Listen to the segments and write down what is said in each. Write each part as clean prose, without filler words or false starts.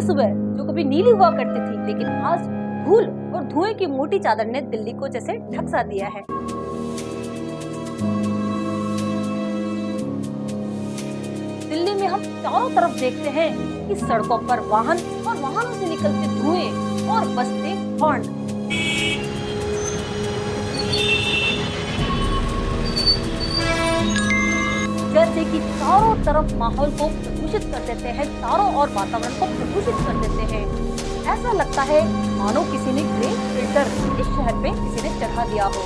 की सुबह जो कभी नीली हुआ करती थी, लेकिन आज धूल और धुएं की मोटी चादर ने दिल्ली को जैसे ढक सा दिया है। दिल्ली में हम चारों तरफ देखते हैं कि सड़कों पर वाहन और वाहनों से निकलते धुएं और बजते हॉर्न। जैसे कि चारों तरफ माहौल को प्रदूषित कर देते हैं, चारों ओर वातावरण को प्रदूषित कर देते हैं। ऐसा लगता है मानो किसी ने ग्रे फिल्टर इस शहर पे किसी ने चढ़ा दिया हो।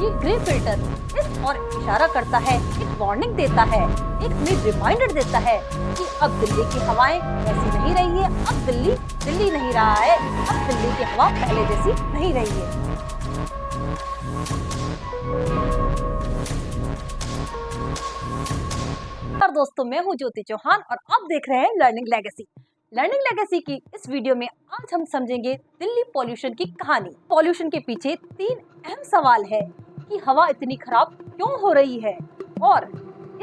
ये ग्रे फिल्टर इस और इशारा करता है, एक वार्निंग देता है, एक हमें रिमाइंडर देता है कि अब दिल्ली की हवाएं ऐसी नहीं रही है, अब दिल्ली दिल्ली नहीं रहा है, अब दिल्ली की हवा पहले जैसी नहीं रही है। और दोस्तों, मैं हूँ ज्योति चौहान और आप देख रहे हैं लर्निंग लेगेसी। लर्निंग लेगेसी की इस वीडियो में आज हम समझेंगे दिल्ली पॉल्यूशन की कहानी। पॉल्यूशन के पीछे 3 अहम सवाल है कि हवा इतनी खराब क्यों हो रही है और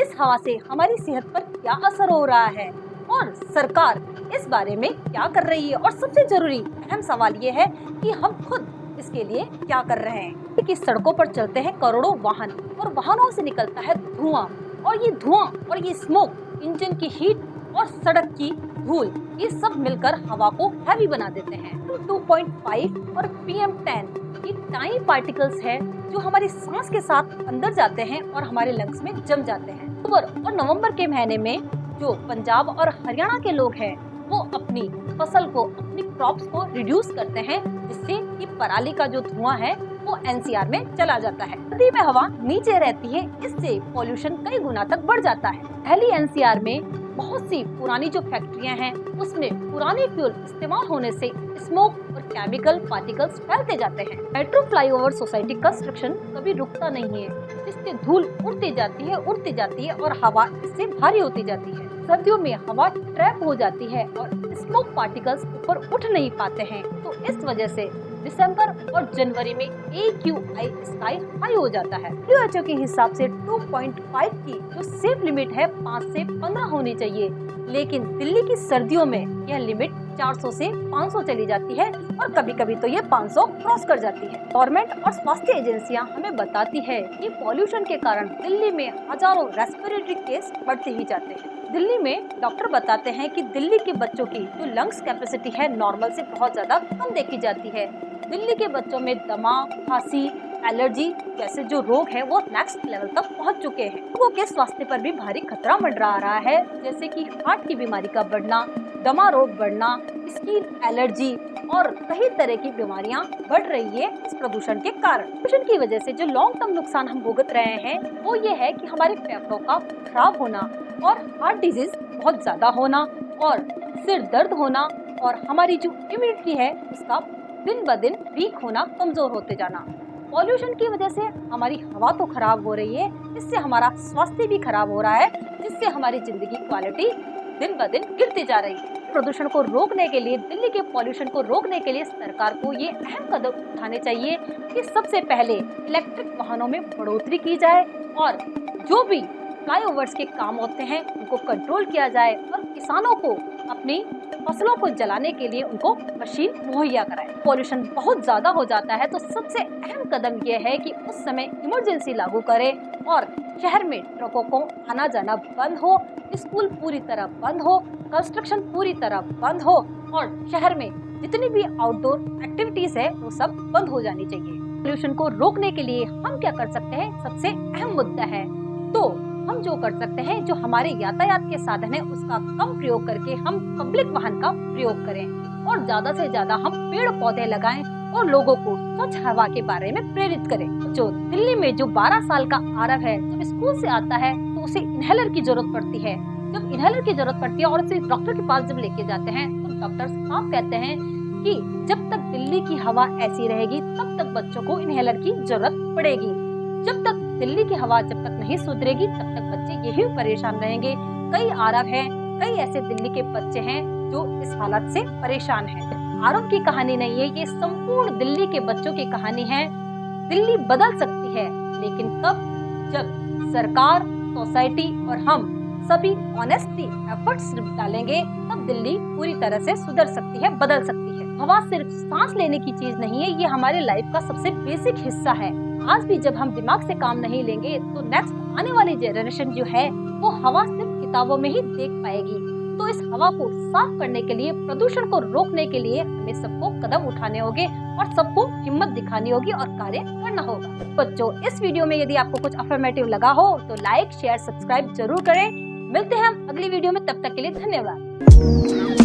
इस हवा से हमारी सेहत पर क्या असर हो रहा है और सरकार इस बारे में क्या कर रही है, और सबसे जरूरी अहम सवाल ये है कि हम खुद इसके लिए क्या कर रहे हैं। कि सड़कों पर चलते हैं करोड़ों वाहन और वाहनों से निकलता है धुआं, और ये धुआं और ये स्मोक, इंजन की हीट और सड़क की धूल, ये सब मिलकर हवा को हैवी बना देते हैं। 2.5 और PM10 ये टाइनी पार्टिकल्स है जो हमारी सांस के साथ अंदर जाते हैं और हमारे लंग्स में जम जाते हैं। अक्टूबर और नवंबर के महीने में जो पंजाब और हरियाणा के लोग हैं वो अपनी फसल को, अपनी क्रॉप्स को रिड्यूस करते हैं, जिससे कि पराली का जो धुआं है वो NCR में चला जाता है। नदी में हवा नीचे रहती है, इससे पॉल्यूशन कई गुना तक बढ़ जाता है। दिल्ली NCR में बहुत सी पुरानी जो फैक्ट्रियां हैं उसमें पुराने फ्यूल इस्तेमाल होने से स्मोक और केमिकल पार्टिकल्स फैलते जाते हैं। मेट्रो फ्लाईओवर सोसाइटी कंस्ट्रक्शन कभी रुकता नहीं है, जिससे धूल उड़ती जाती है और हवा इससे भारी होती जाती है। सर्दियों में हवा ट्रैप हो जाती है और स्मोक पार्टिकल्स ऊपर उठ नहीं पाते हैं, तो इस वजह से दिसंबर और जनवरी में AQI स्काई हाई हो जाता है। WHO के हिसाब से 2.5 की जो सेफ लिमिट है 5 से 15 होनी चाहिए, लेकिन दिल्ली की सर्दियों में यह लिमिट 400 से 500 चली जाती है और कभी कभी तो ये 500 क्रॉस कर जाती है। गवर्नमेंट और स्वास्थ्य एजेंसियां हमें बताती है कि पॉल्यूशन के कारण दिल्ली में हजारों रेस्पिरेटरी केस बढ़ते ही जाते हैं। दिल्ली में डॉक्टर बताते हैं कि दिल्ली के बच्चों की जो लंग्स कैपेसिटी है नॉर्मल से बहुत ज्यादा कम देखी जाती है। दिल्ली के बच्चों में दमा, खांसी, एलर्जी जैसे जो रोग है वो नेक्स्ट लेवल तक पहुंच चुके हैं। लोगों के स्वास्थ्य पर भी भारी खतरा मंडरा रहा है, जैसे कि हार्ट की बीमारी का बढ़ना, दमा रोग बढ़ना, स्किन एलर्जी और कई तरह की बीमारियां बढ़ रही है इस प्रदूषण के कारण। प्रदूषण की वजह से जो लॉन्ग टर्म नुकसान हम भुगत रहे हैं वो ये है कि हमारे फेफड़ों का खराब होना और हार्ट डिजीज बहुत ज्यादा होना और सिर दर्द होना और हमारी जो इम्यूनिटी है उसका दिन ब दिन वीक होना, कमजोर होते जाना। पॉल्यूशन की वजह से हमारी हवा तो खराब हो रही है, इससे हमारा स्वास्थ्य भी खराब हो रहा है, जिससे हमारी जिंदगी क्वालिटी दिन ब दिन गिरती जा रही है। प्रदूषण को रोकने के लिए, दिल्ली के पॉल्यूशन को रोकने के लिए सरकार को ये अहम कदम उठाने चाहिए कि सबसे पहले इलेक्ट्रिक वाहनों में बढ़ोतरी की जाए और जो भी फ्लाईओवर्स के काम होते हैं उनको कंट्रोल किया जाए और किसानों को अपनी फसलों को जलाने के लिए उनको मशीन मुहैया कराए। पॉल्यूशन बहुत ज्यादा हो जाता है तो सबसे अहम कदम यह है कि उस समय इमरजेंसी लागू करें और शहर में ट्रकों को आना जाना बंद हो, स्कूल पूरी तरह बंद हो, कंस्ट्रक्शन पूरी तरह बंद हो और शहर में जितनी भी आउटडोर एक्टिविटीज है वो सब बंद हो जानी चाहिए। पॉल्यूशन को रोकने के लिए हम क्या कर सकते हैं, सबसे अहम मुद्दा है तो हम जो कर सकते हैं, जो हमारे यातायात के साधन है उसका कम प्रयोग करके हम पब्लिक वाहन का प्रयोग करें और ज्यादा से ज्यादा हम पेड़ पौधे लगाएं और लोगों को स्वच्छ हवा के बारे में प्रेरित करें। जो दिल्ली में जो 12 साल का आरव है जब स्कूल से आता है तो उसे इनहेलर की जरूरत पड़ती है। जब इनहेलर की जरूरत पड़ती है और उसे डॉक्टर के पास जब लेके जाते हैं तो डॉक्टर साफ कहते हैं कि जब तक दिल्ली की हवा ऐसी रहेगी तब तक बच्चों को इनहेलर की जरूरत पड़ेगी। जब तक दिल्ली की हवा जब तक नहीं सुधरेगी तब तक बच्चे यही परेशान रहेंगे। कई आरव हैं, कई ऐसे दिल्ली के बच्चे हैं जो इस हालत से परेशान हैं। आरव की कहानी नहीं है, ये संपूर्ण दिल्ली के बच्चों की कहानी है। दिल्ली बदल सकती है, लेकिन कब? जब सरकार, सोसाइटी और हम सभी ऑनेस्टली एफर्ट्स डालेंगे तब दिल्ली पूरी तरह से सुधर सकती है, बदल सकती है। हवा सिर्फ सांस लेने की चीज नहीं है, ये हमारे लाइफ का सबसे बेसिक हिस्सा है। आज भी जब हम दिमाग से काम नहीं लेंगे तो नेक्स्ट आने वाली जनरेशन जो है वो हवा सिर्फ किताबों में ही देख पाएगी। तो इस हवा को साफ करने के लिए, प्रदूषण को रोकने के लिए हमें सबको कदम उठाने होंगे और सबको हिम्मत दिखानी होगी और कार्य करना होगा। बच्चों, इस वीडियो में यदि आपको कुछ अफर्मेटिव लगा हो तो लाइक, शेयर, सब्सक्राइब जरूर करें। मिलते हैं हम अगली वीडियो में, तब तक के लिए धन्यवाद।